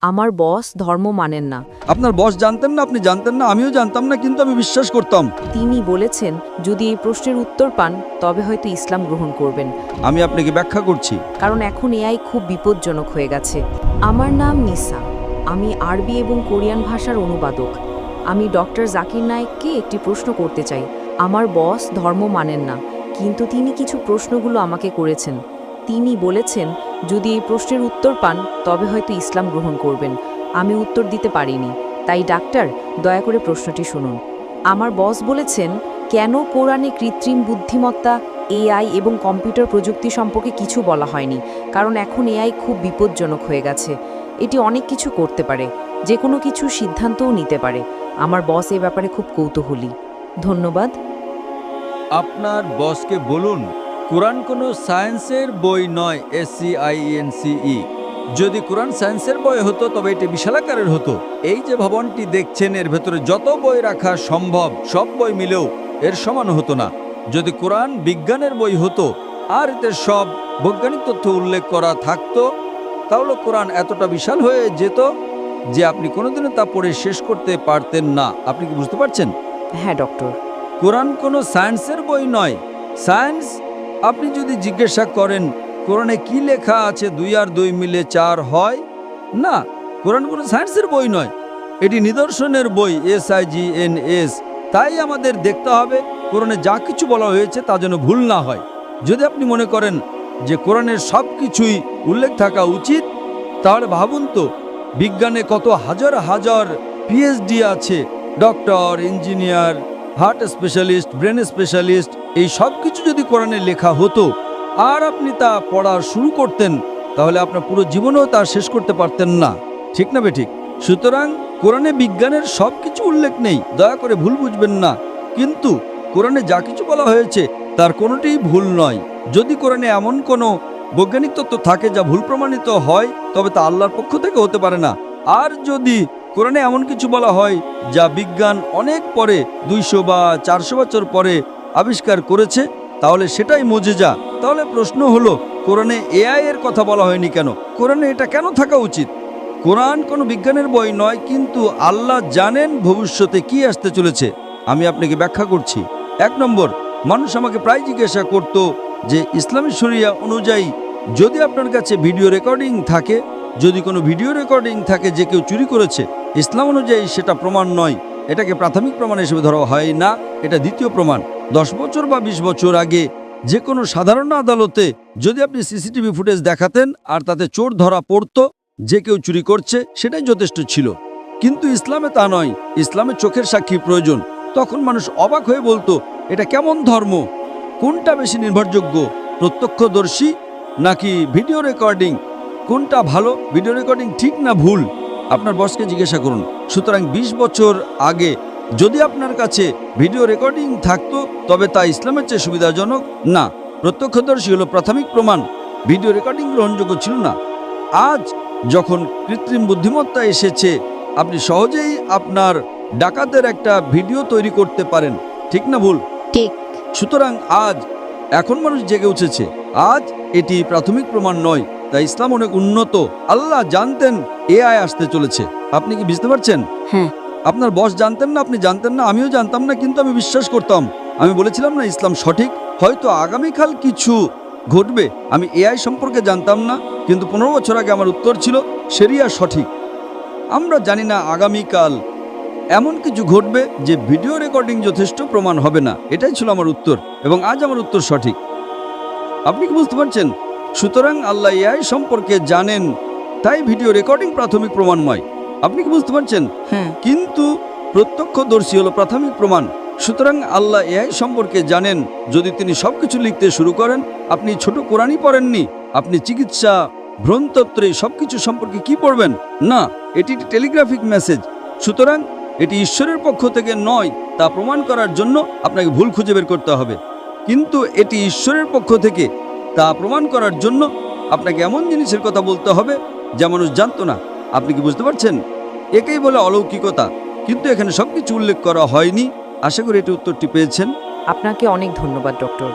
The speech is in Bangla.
আমার বস ধর্ম মানেন না। আপনার বস জানতেন না, আপনি জানতেন না, আমিও জানতাম না, কিন্তু আমি বিশ্বাস করতাম। তিনি বলেছেন যদি এই প্রশ্নের উত্তর পান তবে হয়তো ইসলাম গ্রহণ করবেন। আমি আপনাকে ব্যাখ্যা করছি। কারণ এখন এআই খুব বিপজ্জনক হয়ে গেছে। আমার নাম নিসা। আমি আরবি এবং কোরিয়ান ভাষার অনুবাদক। আমি ডক্টর জাকির নায়েককে একটি প্রশ্ন করতে চাই। আমার বস ধর্ম মানেন না, কিন্তু তিনি কিছু প্রশ্নগুলো আমাকে করেছেন। তিনি বলেছেন যদি এই প্রশ্নের উত্তর পান তবে হয়তো ইসলাম গ্রহণ করবেন। আমি উত্তর দিতে পারিনি, তাই ডাক্তার দয়া করে প্রশ্নটি শুনুন। আমার বস বলেছেন কেন কোরআনে কৃত্রিম বুদ্ধিমত্তা, এআই এবং কম্পিউটার প্রযুক্তি সম্পর্কে কিছু বলা হয়নি। কারণ এখন এআই খুব বিপজ্জনক হয়ে গেছে। এটি অনেক কিছু করতে পারে, যে কোনো কিছু সিদ্ধান্তও নিতে পারে। আমার বস এ ব্যাপারে খুব কৌতূহলী। ধন্যবাদ। আপনার বসকে বলুন কোরআন কোনো সায়েন্সের বই নয়, SCIENCE। যদি কোরআন সায়েন্সের বই হতো তবে এটি বিশালাকারের হতো। এই যে ভবনটি দেখছেন এর ভেতরে যত বই রাখা সম্ভব সব বই মিলেও এর সমান হতো না। যদি কোরআন বিজ্ঞানের বই হতো আর এতে সব বৈজ্ঞানিক তথ্য উল্লেখ করা থাকতো তাহলে কোরআন এতটা বিশাল হয়ে যেত যে আপনি কোনোদিনও তা পড়ে শেষ করতে পারতেন না। আপনি কি বুঝতে পারছেন? হ্যাঁ ডক্টর। কোরআন কোনো সায়েন্সের বই নয়। সায়েন্স, আপনি যদি জিজ্ঞাসা করেন কোরআনে কি লেখা আছে 2 আর 2 মিলে 4 হয়, না, কোরআন কোনো সায়েন্সের বই নয়, এটি নিদর্শনের বই, SIGNS। তাই আমাদের দেখতে হবে কোরআনে যা কিছু বলা হয়েছে তা যেন ভুল না হয়। যদি আপনি মনে করেন যে কোরআনের সব কিছুই উল্লেখ থাকা উচিত, তাহলে ভাবুন তো বিজ্ঞানে কত হাজার হাজার PhD আছে, doctor, engineer, heart specialist, brain specialist, এই সব কিছু যদি কোরআনে লেখা হতো আর আপনি তা পড়া শুরু করতেন তাহলে আপনার পুরো জীবনেও তা শেষ করতে পারতেন না। ঠিক না বেঠিক? সুতরাং কোরআনে বিজ্ঞানের সব কিছু উল্লেখ নেই, দয়া করে ভুল বুঝবেন না। কিন্তু কোরআনে যা কিছু বলা হয়েছে তার কোনোটিই ভুল নয়। যদি কোরআনে এমন কোনো বৈজ্ঞানিক তত্ত্ব থাকে যা ভুল প্রমাণিত হয় তবে তা আল্লাহর পক্ষ থেকে হতে পারে না। আর যদি কোরআনে এমন কিছু বলা হয় যা বিজ্ঞান অনেক পরে 200 বা 400 বছর পরে আবিষ্কার করেছে তাহলে সেটাই মুজিজা। তাহলে প্রশ্ন হলো কোরআনে AI এর কথা বলা হয়নি কেন? কোরআনে এটা কেন থাকা উচিত? কোরআন কোনো বিজ্ঞানের বই নয়, কিন্তু আল্লাহ জানেন ভবিষ্যতে কি আসতে চলেছে। আমি আপনাকে ব্যাখ্যা করছি। 1 নম্বর, মানুষ আমাকে প্রায় জিজ্ঞাসা করত যে ইসলামী শরিয়া অনুযায়ী যদি আপনার কাছে ভিডিও রেকর্ডিং থাকে, যদি কোনো ভিডিও রেকর্ডিং থাকে যে কেউ চুরি করেছে, ইসলাম অনুযায়ী সেটা প্রমাণ নয়, এটাকে প্রাথমিক প্রমাণ হিসেবে ধরা হয় না, এটা দ্বিতীয় প্রমাণ। 10 বছর বা 20 বছর আগে যে কোনো সাধারণ আদালতে যদি আপনি CCTV ফুটেজ দেখাতেন আর তাতে চোর ধরা পড়তো যে কেউ চুরি করছে, সেটাই যথেষ্ট ছিল। কিন্তু ইসলামে তা নয়, ইসলামে চোখের সাক্ষী প্রয়োজন। তখন মানুষ অবাক হয়ে বলতো এটা কেমন ধর্ম, কোনটা বেশি নির্ভরযোগ্য, প্রত্যক্ষদর্শী নাকি ভিডিও রেকর্ডিং, কোনটা ভালো, ভিডিও রেকর্ডিং ঠিক না ভুল? আপনার বসকে জিজ্ঞাসা করুন। সুতরাং 20 বছর আগে যদি আপনার কাছে ভিডিও রেকর্ডিং থাকতো তবে তা ইসলামের চেয়ে সুবিধাজনক না। প্রত্যক্ষদর্শী হলো প্রাথমিক প্রমাণ, ভিডিও রেকর্ডিং গ্রহণযোগ্য ছিল না। আজ যখন কৃত্রিম বুদ্ধিমত্তা এসেছে আপনি সহজেই আপনার ডাকাতের একটা ভিডিও তৈরি করতে পারেন, ঠিক না ভুল? ঠিক। সুতরাং এখন মানুষ জেগে উঠেছে। আজ এটি প্রাথমিক প্রমাণ নয়, তাই ইসলাম অনেক উন্নত। আল্লাহ জানতেন AI আসতে চলেছে। আপনি কি বুঝতে পারছেন? হ্যাঁ। আপনার বস জানতেন না, আপনি জানতেন না, আমিও জানতাম না, কিন্তু আমি বিশ্বাস করতাম। আমি বলেছিলাম না ইসলাম সঠিক, হয়তো আগামীকাল কিছু ঘটবে। আমি AI সম্পর্কে জানতাম না, কিন্তু 15 বছর আগে আমার উত্তর ছিল শরিয়া সঠিক। আমরা জানি না আগামীকাল এমন কিছু ঘটবে যে ভিডিও রেকর্ডিং যথেষ্ট প্রমাণ হবে না। এটাই ছিল আমার উত্তর, এবং আজ আমার উত্তর সঠিক। আপনি কি বুঝতে পারছেন? সুতরাং আল্লাহ AI সম্পর্কে জানেন, তাই ভিডিও রেকর্ডিং প্রাথমিক প্রমাণ নয়। আপনি কি বুঝতে পারছেন? হ্যাঁ। কিন্তু প্রত্যক্ষদর্শী হলো প্রাথমিক প্রমাণ। সুতরাং আল্লাহ AI সম্পর্কে জানেন। যদি তিনি সবকিছু লিখতে শুরু করেন, আপনি ছোট কোরআনই পড়েননি, আপনি চিকিৎসা, ভ্রণতত্ত্ব, সবকিছু সম্পর্কে কি পড়বেন? না, এটি একটি টেলিগ্রাফিক মেসেজ। সুতরাং এটি ঈশ্বরের পক্ষ থেকে নয়, তা প্রমাণ করার জন্য আপনাকে ভুল খুঁজে বের করতে হবে। কিন্তু এটি ঈশ্বরের পক্ষ থেকে, তা প্রমাণ করার জন্য আপনাকে এমন জিনিসের কথা বলতে হবে যা মানুষ জানতো না। আপনি কি বুঝতে পারছেন? একেই বলে অলৌকিকতা, কিন্তু এখানে সবকিছু উল্লেখ করা হয়নি। আশা করি এটি উত্তরটি পেয়েছেন। আপনাকে অনেক ধন্যবাদ ডক্টর।